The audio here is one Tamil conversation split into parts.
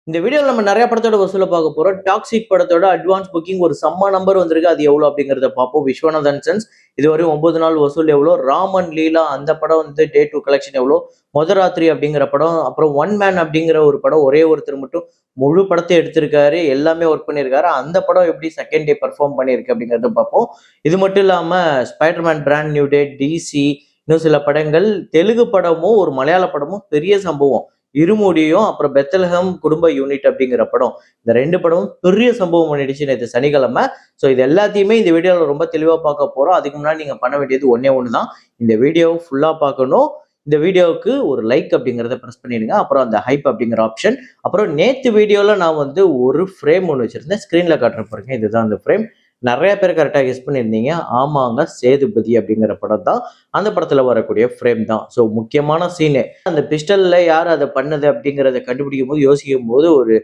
இந்த வீடியோல நம்ம நிறைய படத்தோட வசூல பார்க்க போறோம். டாக்ஸிக் படத்தோட அட்வான்ஸ் புக்கிங் ஒரு செம்ம நம்பர் வந்திருக்கு. அது எவ்வளோ அப்படிங்கிறத பார்ப்போம். விஸ்வநாதன் சென்ஸ் இதுவரை 9 நாள் வசூல் எவ்வளோ? ராமன் லீலா அந்த படம் வந்து டே 2 கலெக்ஷன் எவ்வளோ? மொதராத்திரி அப்படிங்கிற படம், அப்புறம் ஒன் மேன் அப்படிங்கிற ஒரு படம் ஒரே ஒருத்தர் மட்டும் முழு படத்தை எடுத்திருக்காரு. எல்லாமே ஒர்க் பண்ணியிருக்காரு. அந்த படம் எப்படி செகண்ட் டே பெர்ஃபார்ம் பண்ணியிருக்கு அப்படிங்கிறத பார்ப்போம். இது மட்டும் இல்லாம ஸ்பைடர்மேன் பிராண்ட் நியூ டே, டிசி இன்னும் சில படங்கள், தெலுங்கு படமும் ஒரு மலையாள படமும் பெரிய சம்பவம். இருமுடியும் அப்புறம் பெத்தலகம் குடும்ப யூனிட் அப்படிங்கிற படம். இந்த 2 படமும் பெரிய சம்பவம் பண்ணிடுச்சு நேத்து சனிக்கிழமை. ஸோ இது எல்லாத்தையுமே இந்த வீடியோல ரொம்ப தெளிவா பார்க்க போறோம். அதுக்கு முன்னாடி நீங்க பண்ண வேண்டியது ஒண்ணே ஒண்ணு தான். இந்த வீடியோவ ஃபுல்லா பார்க்கணும். இந்த வீடியோவுக்கு ஒரு லைக் அப்படிங்கிறத பிரஸ் பண்ணிடுங்க. அப்புறம் அந்த ஹைப் அப்படிங்கிற ஆப்ஷன். அப்புறம் நேத்து வீடியோல நான் வந்து ஒரு ஃப்ரேம் ஒண்ணு வச்சிருந்தேன். ஸ்க்ரீன்ல காட்டுறேன் பாருங்க. இதுதான் அந்த ஃப்ரேம். நெறைய பேர் கரெக்ட்டா கெஸ் பண்ணியிருந்தீங்க. ஆமாங்க, சேதுபதி அப்படிங்கிற படம் தான். அந்த படத்துல வரக்கூடிய ஃப்ரேம் தான். ஸோ முக்கியமான சீனு. அந்த பிஸ்டல்ல யார் அத பண்ணது அப்படிங்கிறத கண்டுபிடிக்கும்போது, யோசிக்கும்போது ஒரு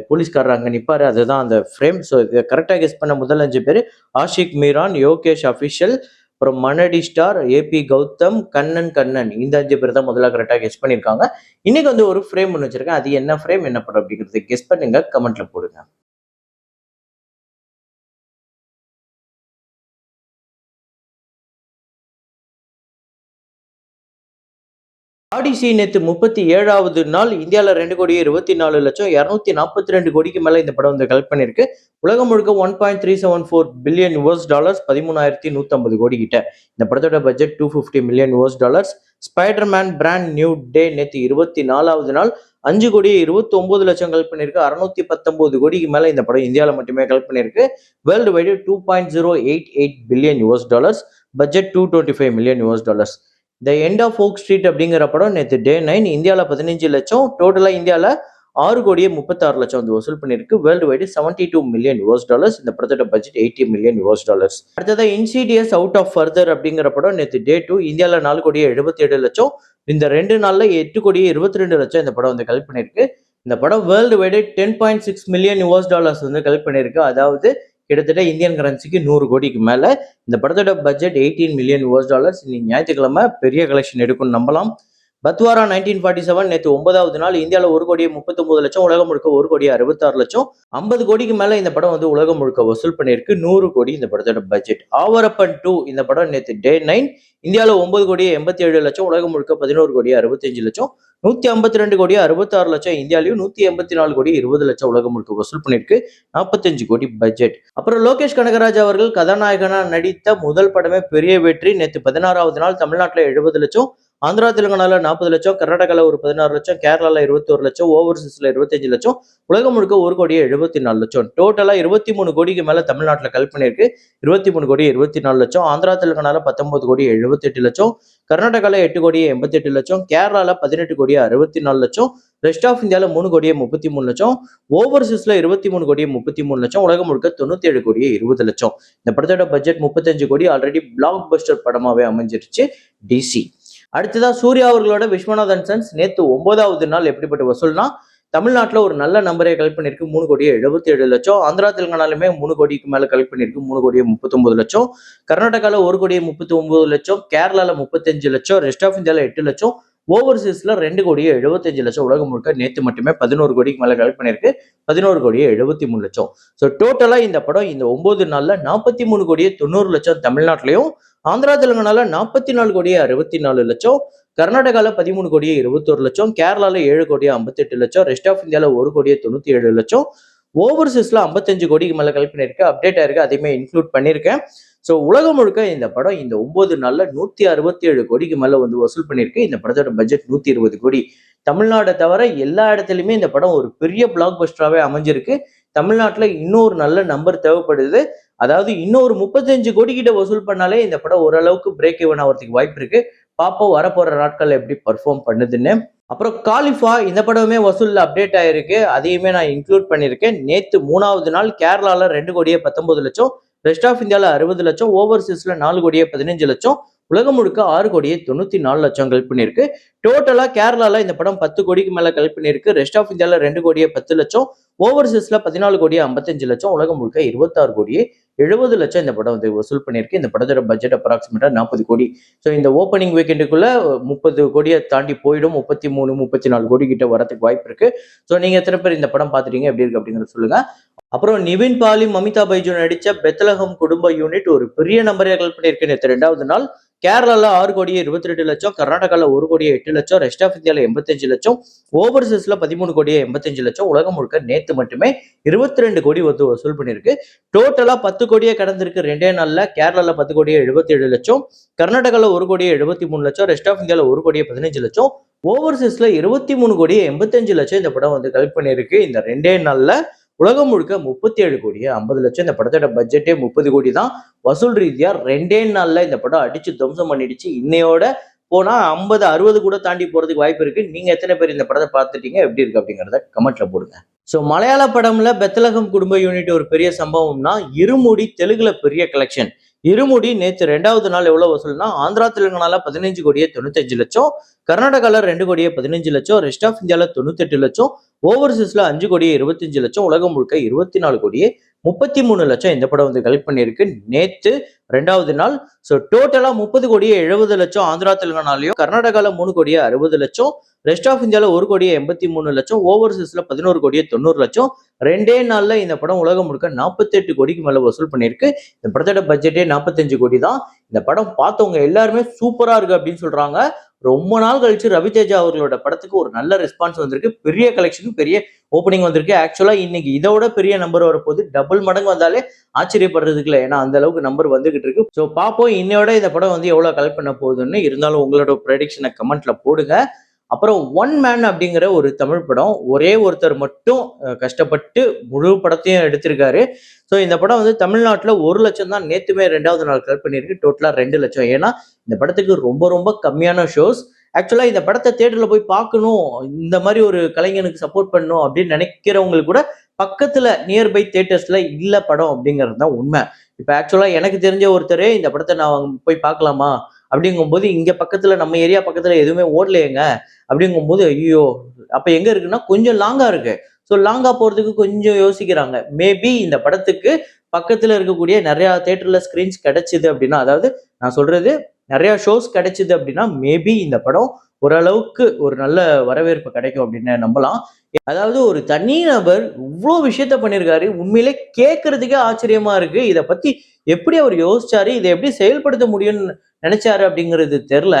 போலீஸ்காரர் அங்க நிப்பாரு. அதுதான் அந்த ஃப்ரேம். ஸோ இத கரெக்ட்டா கெஸ் பண்ண முதல் 5 பேரு ஆஷிக் மீரான், யோகேஷ் அஃபிஷியல், அப்புறம் மனடி ஸ்டார், ஏபி கௌதம், கண்ணன் இந்த 5 பேர் தான் முதல்ல கரெக்ட்டா கெஸ் பண்ணியிருக்காங்க. இன்னைக்கு வந்து ஒரு ஃப்ரேம் ஒண்ணு வச்சிருக்கேன். அது என்ன ஃப்ரேம், என்ன படம் அப்படிங்கிறத கெஸ் பண்ணுங்க. கமெண்ட்ல போடுங்க. ஆடிசி நேத்து 37வது நாள் இந்தியால 2,24,00,000 242 கோடிக்கு மேல இந்த படம் வந்து கலெக்ட் பண்ணிருக்கு. உலகம் முழுக்க 1.374 பில்லியன் யுஎஸ் டாலர்ஸ் 13,150 கோடி கிட்ட. இந்த படத்தோட budget 250 million US dollars. Spiderman brand new day நேத்து 24வது நாள் 5 கோடியே 29 லட்சம் கலெக்ட் பண்ணிருக்கு. 619 கோடிக்கு மேல இந்த படம் இந்தியால மட்டுமே கலெக்ட் பண்ணிருக்கு. Worldwide 2.088 billion US dollars. Budget 225 million US dollars. The end of Oak Street அப்படிங்கிற படம் நேற்று டே 9 இந்தியாவில் 15 லட்சம், டோட்டலாக இந்தியாவில் 6 கோடியே 36 லட்சம் வந்து வசூல் பண்ணியிருக்கு. World wide 72 million US dollars. இந்த படத்தோட பட்ஜெட் 80 மில்லியன் யுஎஸ் டாலர்ஸ். அடுத்ததாக இன்சீடியஸ் அவுட் ஆஃப் ஃபர்தர் அப்படிங்கிற படம் நேற்று டே 2 இந்தியாவில் 4 கோடியே 77 லட்சம், இந்த 2 நாளில் 8 கோடியே 22 லட்சம் இந்த படம் வந்து கலெக்ட் பண்ணியிருக்கு. இந்த படம் world wide 10.6 million US dollars வந்து கலெக்ட் பண்ணியிருக்கு. அதாவது கிட்டத்தட்ட இந்தியன் கரன்சிக்கு 100 கோடிக்கு மேல. இந்த படத்தோட பட்ஜெட் 18 மில்லியன் யுஎஸ் டாலர்ஸ். இன்னைக்கு ஞாயிற்றுக்கிழமை பெரிய கலெக்ஷன் எடுக்கும்னு நம்பலாம். பத்வாரா 1947 நேற்று 9வது நாள் இந்தியாவில் 1 கோடியே 39 லட்சம், உலகம் முழுக்க 1 கோடியே 66 லட்சம், 50 கோடிக்கு மேல இந்த படம் வந்து உலகம் முழுக்க வசூல் பண்ணியிருக்கு. 100 கோடி இந்த படத்தோட பட்ஜெட். ஆவரப்பன் 2 இந்த படம் நேற்று டே 9 இந்தியாவில் 9 கோடியே 87 லட்சம், உலகம் முழுக்க 11 கோடியே 65 லட்சம், 152 கோடியே 66 லட்சம் இந்தியாலையும், 184 கோடி 20 லட்சம் உலகம் முழுக்க வசூல் பண்ணியிருக்கு. 45 கோடி பட்ஜெட். அப்புறம் லோகேஷ் கனகராஜ் அவர்கள் கதாநாயகனா நடித்த முதல் படமே பெரிய வெற்றி. நேற்று 16வது நாள் தமிழ்நாட்டில் 70 லட்சம், ஆந்திரா தெலுங்கானால 40 லட்சம், கர்நாடகாவில் ஒரு 16 லட்சம், கேரளாவில் 21 லட்சம், ஓவர்சீஸ்ல 25 லட்சம், உலகம் முழுக்க 1 கோடியே 74 லட்சம். டோட்டலா 23 கோடிக்கு மேல தமிழ்நாட்டில் கலெக்ட் பண்ணியிருக்கு. 23 கோடி 24 லட்சம், ஆந்திரா தெலுங்கானால 19 கோடி 78 லட்சம், கர்நாடகாவில் 8 கோடியே 88 லட்சம், கேரளால 18 கோடியே 64 லட்சம், ரெஸ்ட் ஆஃப் இந்தியாவில் 3 கோடியே 33 லட்சம், ஓவர்சீஸ்ல 23 கோடியே 33 லட்சம், உலகம் முழுக்க 97 கோடியே 20 லட்சம். இந்த படத்தோட பட்ஜெட் 35 கோடி. ஆல்ரெடி பிளாக் பஸ்டர் படமாவே அமைஞ்சிருச்சு டிசி. அடுத்ததா சூர்யா அவர்களோட விஸ்வநாதன் சன்ஸ் நேத்து 9வது நாள் எப்படிப்பட்ட வசூல்னா, தமிழ்நாட்டில் ஒரு நல்ல நம்பரே கலெக்ட் பண்ணிருக்கு. 3 கோடியே 77 லட்சம், ஆந்திரா தெலுங்கானாலுமே 3 கோடிக்கு மேல கலெக்ட் பண்ணிருக்கு. 3 கோடியே 39 லட்சம், கர்நாடகாவில் 1 கோடியே 39 லட்சம், கேரளால 35 லட்சம், ரெஸ்ட் ஆஃப் இந்தியாவில் 8 லட்சம், ஓவர்சீஸ்ல 2 கோடியே 75 லட்சம். உலகம் முழுக்க நேத்து மட்டுமே 11 கோடிக்கு மேல கலெக்ட் பண்ணிருக்கு. 11 கோடியே 73 லட்சம். ஸோ டோட்டலா இந்த படம் இந்த 9 நாள்ல 43 கோடியே 90 லட்சம் தமிழ்நாட்டிலையும், ஆந்திரா தெலுங்கானால 44 கோடியே 64 லட்சம், கர்நாடகாவில் 13 கோடியே 21 லட்சம், கேரளால 7 கோடியே 58 லட்சம், ரெஸ்ட் ஆஃப் இந்தியாவில் 1 கோடியே 97 லட்சம், ஓவர்சீஸ்ல 55 கோடிக்கு மேல கலெக்ட் பண்ணிருக்கு. அப்டேட் ஆயிருக்கு, அதையுமே இன்க்ளூட் பண்ணியிருக்கேன். ஸோ உலகம் முழுக்க இந்த படம் இந்த 9 நாள்ல 167 கோடிக்கு மேல வந்து வசூல் பண்ணியிருக்கு. இந்த படத்தோட பட்ஜெட் 120 கோடி. தமிழ்நாடை தவிர எல்லா இடத்துலையுமே இந்த படம் ஒரு பெரிய பிளாக் பஸ்டராகவே அமைஞ்சிருக்கு. தமிழ்நாட்டில் இன்னொரு நல்ல நம்பர் தேவைப்படுது. அதாவது இன்னொரு 35 கோடி கிட்ட வசூல் பண்ணாலே இந்த படம் ஓரளவுக்கு பிரேக் ஈவன் ஆகிறதுக்கு வாய்ப்பு இருக்கு. பாப்போம் வரப்போற நாட்கள்ல எப்படி பர்ஃபார்ம் பண்ணுதுன்னு. அப்புறம் காலிஃபா இந்த படமே வசூல்ல அப்டேட் ஆயிருக்கு. அதையுமே நான் இன்க்ளூட் பண்ணியிருக்கேன். நேத்து 3வது நாள் கேரளால 2 கோடியே 19 லட்சம், ரெஸ்ட் ஆஃப் இந்தியாவில் 60 லட்சம், ஓவர்சீஸ்ல 4 கோடியே 15 லட்சம், உலகம் முழுக்க 6 கோடியே 94 லட்சம் கலெக்ட் பண்ணியிருக்கு. டோட்டலா கேரளால இந்த படம் 10 கோடிக்கு மேல கலெக்ட் பண்ணியிருக்கு. ரெஸ்ட் ஆஃப் இந்தியாவில் 2 கோடியே 10 லட்சம், ஓவர்சீஸ்ல 14 கோடியே 55 லட்சம், உலகம் முழுக்க 26 கோடியே 70 லட்சம் இந்த படம் வந்து வசூல் பண்ணியிருக்கு. இந்த படத்தோட பட்ஜெட் அப்ராக்சிமேட்டா 40 கோடி. ஸோ இந்த ஓப்பனிங் வீக்கெண்டுக்குள்ள 30 கோடியை தாண்டி போயிடும். 33, 34 கோடி கிட்ட வரதுக்கு வாய்ப்பு இருக்கு. ஸோ நீங்க எத்தனை பேர் இந்த படம் பார்த்துட்டீங்க, எப்படி இருக்கு அப்படிங்கிறத சொல்லுங்க. அப்புறம் நிவின் பாலி, மமிதா பைஜு நடிச்ச பெத்லகம் குடும்ப யூனிட் ஒரு பெரிய நம்பரை கல் பண்ணியிருக்கு. நேற்று 2வது நாள் கேரளால 6 கோடியே 22 லட்சம், கர்நாடகால 1 கோடியே 8 லட்சம், ரெஸ்ட் ஆஃப் இந்தியால 85 லட்சம், ஓவர்சீஸ்ல 13 கோடியே 85 லட்சம், உலகம் முழுக்க நேத்து மட்டுமே 22 கோடி வந்து வசூல் பண்ணிருக்கு. டோட்டலா 10 கோடியே கடந்திருக்கு 2 நாள்ல. கேரளால 10 கோடியே 77 லட்சம், கர்நாடகால 1 கோடியே 73 லட்சம், ரெஸ்ட் ஆஃப் இந்தியால 1 கோடியே 15 லட்சம், ஓவர்சீஸ்ல 23 கோடியே 85 லட்சம் இந்த படம் வந்து கலெக்ட் பண்ணிருக்கு. இந்த 2 நாள்ல உலகம் முழுக்க 37 கோடியே 50 லட்சம். இந்த படத்தோட பட்ஜெட்டே 30 கோடி தான். வசூல் ரீதியா 2 நாள்ல இந்த படம் அடிச்சு துவம்சம் பண்ணிடுச்சு. இன்னையோட போனா 50, 60 கூட தாண்டி போறதுக்கு வாய்ப்பு இருக்கு. நீங்க எத்தனை பேர் இந்த படத்தை பார்த்துட்டீங்க, எப்படி இருக்கு அப்படிங்கறத கமெண்ட்ல போடுங்க. ஸோ மலையாள படம்ல பெத்லகம் குடும்ப யூனிட் ஒரு பெரிய சம்பவம்னா, இருமுடி தெலுங்குல பெரிய கலெக்ஷன். இருமுடி நேற்று 2வது நாள் எவ்வளவு வசூல்னா, ஆந்திரா தெலுங்கானால 15 கோடியே 95 லட்சம், கர்நாடகால 2 கோடியே 15 லட்சம், ரெஸ்ட் ஆஃப் இந்தியால 98 லட்சம், ஓவர்சீஸ்ல 5 கோடியே 25 லட்சம், உலகம் முழுக்க 24 கோடியே 33 லட்சம் இந்த படம் வந்து கலெக்ட் பண்ணியிருக்கு நேத்து 2வது நாள். ஸோ டோட்டலா 30 கோடியே 70 லட்சம் ஆந்திரா தெலுங்கானாலையும், கர்நாடகால 3 கோடியே 60 லட்சம், ரெஸ்ட் ஆஃப் இந்தியால 1 கோடியே 83 லட்சம், ஓவர்சீஸ்ல 11 கோடியே 90 லட்சம். 2 நாள்ல இந்த படம் உலகம் முழுக்க 48 கோடிக்கு மேல வசூல் பண்ணியிருக்கு. இந்த படத்தோட பட்ஜெட்டே 45 கோடி தான். இந்த படம் பார்த்தவங்க எல்லாருமே சூப்பரா இருக்கு அப்படின்னு சொல்றாங்க. ரொம்ப நாள் கழிச்சு ரவிதேஜா அவர்களோட படத்துக்கு ஒரு நல்ல ரெஸ்பான்ஸ் வந்திருக்கு. பெரிய கலெக்ஷன், பெரிய ஓப்பனிங் வந்திருக்கு. ஆக்சுவலா இன்னைக்கு இதோட பெரிய நம்பர் வரப்போகுது. டபுள் மடங்கு வந்தாலே ஆச்சரியப்படுறதுக்கு இல்லை, ஏன்னா அந்த அளவுக்கு நம்பர் வந்துகிட்டு இருக்கு. ஸோ பார்ப்போம் இன்னையோட இந்த படம் வந்து எவ்வளவு கலெக்ட் பண்ண போகுதுன்னு. இருந்தாலும் உங்களோட ப்ரெடிக்ஷனை கமெண்ட்ல போடுங்க. அப்புறம் ஒன் மேன் அப்படிங்கிற ஒரு தமிழ் படம், ஒரே ஒருத்தர் மட்டும் கஷ்டப்பட்டு முழு படத்தையும் எடுத்திருக்காரு. ஸோ இந்த படம் வந்து தமிழ்நாட்டில் 1 லட்சம் தான் நேத்துமே 2வது நாள் கலெக்ட் பண்ணியிருக்கு. டோட்டலா 2 லட்சம். ஏன்னா இந்த படத்துக்கு ரொம்ப ரொம்ப கம்மியான ஷோஸ். ஆக்சுவலா இந்த படத்தை தியேட்டர்ல போய் பார்க்கணும், இந்த மாதிரி ஒரு கலைஞனுக்கு சப்போர்ட் பண்ணணும் அப்படின்னு நினைக்கிறவங்களுக்கு கூட பக்கத்துல நியர்பை தியேட்டர்ஸ்ல இல்ல படம் அப்படிங்கிறது தான் உண்மை. இப்ப ஆக்சுவலா எனக்கு தெரிஞ்ச ஒருத்தரே இந்த படத்தை நான் போய் பார்க்கலாமா அப்படிங்கும்போது, இங்க பக்கத்துல நம்ம ஏரியா பக்கத்துல எதுவுமே ஓடலையேங்க அப்படிங்கும்போது, ஐயோ அப்ப எங்க இருக்குன்னா கொஞ்சம் லாங்கா இருக்கு. ஸோ லாங்கா போறதுக்கு கொஞ்சம் யோசிக்கிறாங்க. மேபி இந்த படத்துக்கு பக்கத்துல இருக்கக்கூடிய நிறைய தியேட்டர்ல ஸ்கிரீன்ஸ் கிடைச்சது அப்படின்னா, அதாவது நான் சொல்றது நிறைய ஷோஸ் கிடைச்சது அப்படின்னா, மேபி இந்த படம் ஓரளவுக்கு ஒரு நல்ல வரவேற்பு கிடைக்கும் அப்படின்னு நம்பலாம். அதாவது ஒரு தனி நபர் இவ்வளோ விஷயத்த பண்ணியிருக்காரு. உண்மையிலே கேட்கறதுக்கே ஆச்சரியமா இருக்கு. இதை பத்தி எப்படி அவர் யோசிச்சாரு, இதை எப்படி செயல்படுத்த முடியும்னு நினைச்சாரு அப்படிங்கிறது தெரியல.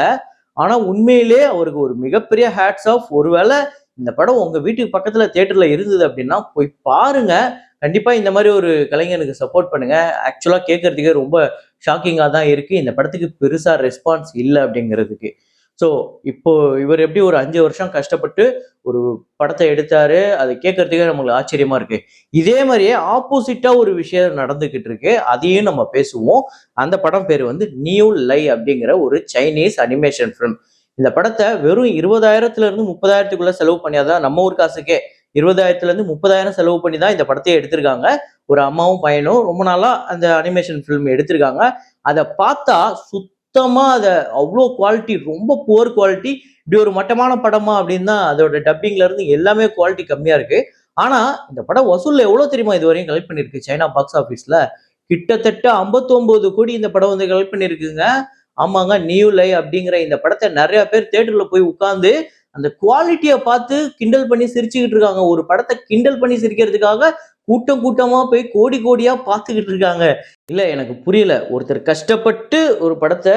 ஆனா உண்மையிலே அவருக்கு ஒரு மிகப்பெரிய ஹேட்ஸ் ஆஃப். ஒருவேளை இந்த படம் உங்க வீட்டுக்கு பக்கத்துல தியேட்டர்ல இருந்தது அப்படின்னா போய் பாருங்க. கண்டிப்பா இந்த மாதிரி ஒரு கலைஞனுக்கு சப்போர்ட் பண்ணுங்க. ஆக்சுவலா கேட்கறதுக்கே ரொம்ப ஷாக்கிங்கா தான் இருக்கு. இந்த படத்துக்கு பெருசா ரெஸ்பான்ஸ் இல்லை அப்படிங்கிறதுக்கு. ஸோ இப்போ இவர் எப்படி ஒரு 5 வருஷம் கஷ்டப்பட்டு ஒரு படத்தை எடுத்தாரு, அதை கேட்கறதுக்கே நம்மளுக்கு ஆச்சரியமா இருக்கு. இதே மாதிரியே ஆப்போசிட்டா ஒரு விஷயம் நடந்துகிட்டு இருக்கு. அதையும் நம்ம பேசுவோம். அந்த படம் பேர் வந்து நியூ லை அப்படிங்கிற ஒரு சைனீஸ் அனிமேஷன் ஃபிலிம். இந்த படத்தை வெறும் 20,000ல இருந்து 30,000க்குள்ள செலவு பண்ணியாதான், நம்ம ஊர் காசுக்கே 20,000ல இருந்து 30,000 செலவு பண்ணி தான் இந்த படத்தையே எடுத்திருக்காங்க. ஒரு அம்மாவும் பையனும் ரொம்ப நாளா அந்த அனிமேஷன் ஃபிலிம் எடுத்திருக்காங்க. அதை பார்த்தா சுத்தமா அதை அவ்வளோ குவாலிட்டி, ரொம்ப புவர் குவாலிட்டி. இப்படி ஒரு மட்டமான படமா அப்படின்னு தான் அதோட டப்பிங்ல இருந்து எல்லாமே குவாலிட்டி கம்மியா இருக்கு. ஆனா இந்த படம் வசூல்ல எவ்வளவு தெரியுமா இது வரையும் கலெக்ட் பண்ணிருக்கு சைனா பாக்ஸ் ஆஃபீஸ்ல? கிட்டத்தட்ட 59 கோடி இந்த படம் வந்து கலெக்ட் பண்ணிருக்குங்க. ஆமாங்க, நியூ லை அப்படிங்கிற இந்த படத்தை நிறைய பேர் தியேட்டர்ல போய் உட்கார்ந்து அந்த குவாலிட்டியை பார்த்து கிண்டல் பண்ணி சிரிச்சுக்கிட்டு இருக்காங்க. ஒரு படத்தை கிண்டல் பண்ணி சிரிக்கிறதுக்காக கூட்டம் கூட்டமா போய் கோடி கோடியா பார்த்துக்கிட்டு இருக்காங்க. இல்ல எனக்கு புரியல. ஒருத்தர் கஷ்டப்பட்டு ஒரு படத்தை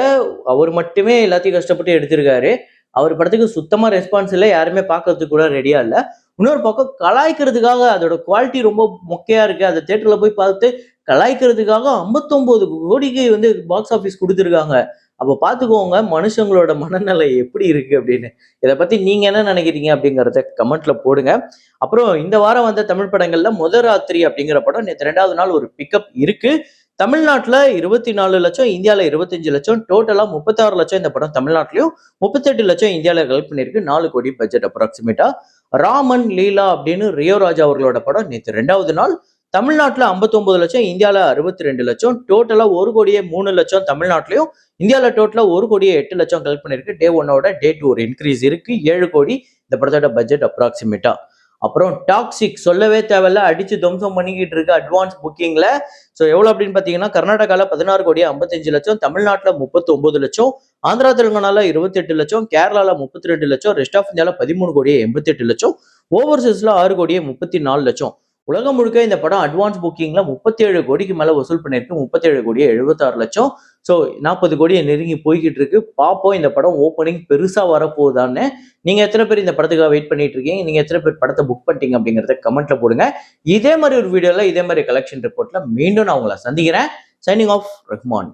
அவர் மட்டுமே எல்லாத்தையும் கஷ்டப்பட்டு எடுத்திருக்காரு. அவர் படத்துக்கு சுத்தமா ரெஸ்பான்ஸ் இல்லை, யாருமே பார்க்கறதுக்கு கூட ரெடியா இல்லை. இன்னொரு பக்கம் கலாய்க்கிறதுக்காக அதோட குவாலிட்டி ரொம்ப மொக்கையா இருக்கு, அதை தியேட்டர்ல போய் பார்த்து கலாய்க்கிறதுக்காக 59 கோடிக்கு வந்து பாக்ஸ் ஆஃபீஸ் கொடுத்துருக்காங்க. அப்ப பாத்துக்கோங்க மனுஷங்களோட மனநிலை எப்படி இருக்கு அப்படின்னு. இதை பத்தி நீங்க என்ன நினைக்கிறீங்க அப்படிங்கறத கமெண்ட்ல போடுங்க. அப்புறம் இந்த வாரம் வந்த தமிழ் படங்கள்ல முதராத்திரி அப்படிங்கிற படம் நேற்று 2வது நாள் ஒரு பிக்கப் இருக்கு. தமிழ்நாட்டுல 24 லட்சம், இந்தியால 25 லட்சம், டோட்டலா 36 லட்சம் இந்த படம் தமிழ்நாட்டிலையும், 38 லட்சம் இந்தியால கலெக்ட் பண்ணிருக்கு. 4 கோடி பட்ஜெட் அப்ராக்சிமேட்டா. ராமன் லீலா அப்படின்னு ரியோ ராஜா அவர்களோட படம் நேற்று 2வது நாள் தமிழ்நாட்டுல 59 லட்சம், இந்தியால 62 லட்சம், டோட்டலா 1 கோடியே 3 லட்சம் தமிழ்நாட்டிலையும், இந்தியால டோட்டலா 1 கோடியே 8 லட்சம் கலெக்ட் பண்ணிருக்கு. டே 1ஓட டே 2 ஒரு இன்க்ரீஸ் இருக்கு. 7 கோடி இந்த படத்தோட பட்ஜெட் அப்ராக்சிமேட்டா. அப்புறம் டாக்ஸிக் சொல்லவே தேவையில்ல, அடிச்சு துவம்சம் பண்ணிக்கிட்டு இருக்கு அட்வான்ஸ் புக்கிங்ல. ஸோ எவ்வளோ அப்படின்னு பார்த்தீங்கன்னா, கர்நாடகாவில் 16 கோடி 55 லட்சம், தமிழ்நாட்டில் 39 லட்சம், ஆந்திரா தெலுங்கானால 28 லட்சம், கேரளாவில் 32 லட்சம், ரெஸ்ட் ஆஃப் இந்தியாவில் 13 கோடியே 88 லட்சம், ஓவர்சீஸ்ல 6 கோடியே 34 லட்சம். உலகம் முழுக்க இந்த படம் அட்வான்ஸ் புக்கிங்ல 37 கோடிக்கு மேல வசூல் பண்ணிருக்கு. 37 கோடியே 76 லட்சம். ஸோ 40 கோடியை நெருங்கி போய்கிட்டு இருக்கு. பார்ப்போம் இந்த படம் ஓப்பனிங் பெருசா வரப்போகுதான்னு. நீங்க எத்தனை பேர் இந்த படத்துக்காக வெயிட் பண்ணிட்டு இருக்கீங்க? நீங்க எத்தனை பேர் படத்தை புக் பண்ணிட்டீங்க அப்படிங்கறத கமெண்ட்ல போடுங்க. இதே மாதிரி ஒரு வீடியோல இதே மாதிரி கலெக்ஷன் ரிப்போர்ட்ல மீண்டும் நான் உங்களை சந்திக்கிறேன். Signing off Rahman.